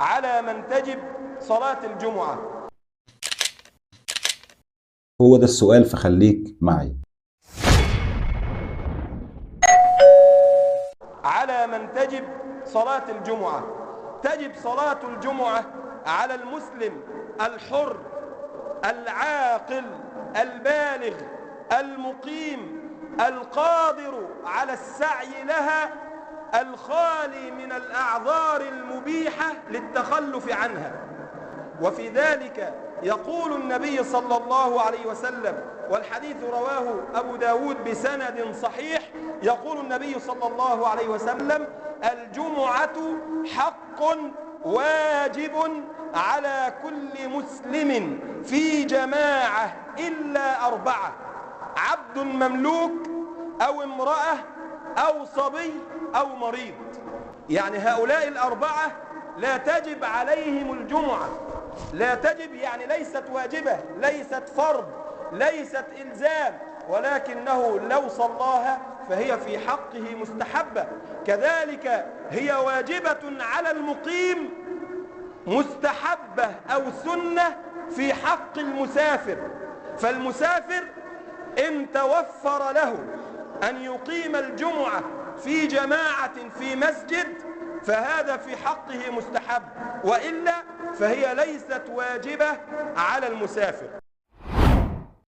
على من تجب صلاة الجمعة. هو ده السؤال، فخليك معي. على من تجب صلاة الجمعة. تجب صلاة الجمعة على المسلم الحر العاقل البالغ المقيم القادر على السعي لها الخالي من الأعذار المبيحة للتخلف عنها. وفي ذلك يقول النبي صلى الله عليه وسلم، والحديث رواه أبو داود بسند صحيح، يقول النبي صلى الله عليه وسلم: الجمعة حق واجب على كل مسلم في جماعة إلا أربعة: عبد مملوك أو امرأة أو صبي أو مريض. يعني هؤلاء الأربعة لا تجب عليهم الجمعة. لا تجب يعني ليست واجبة، ليست فرض، ليست إلزام، ولكنه لو صلاها فهي في حقه مستحبة. كذلك هي واجبة على المقيم، مستحبة أو سنة في حق المسافر. فالمسافر إن توفر له أن يقيم الجمعة في جماعة في مسجد فهذا في حقه مستحب، وإلا فهي ليست واجبة على المسافر.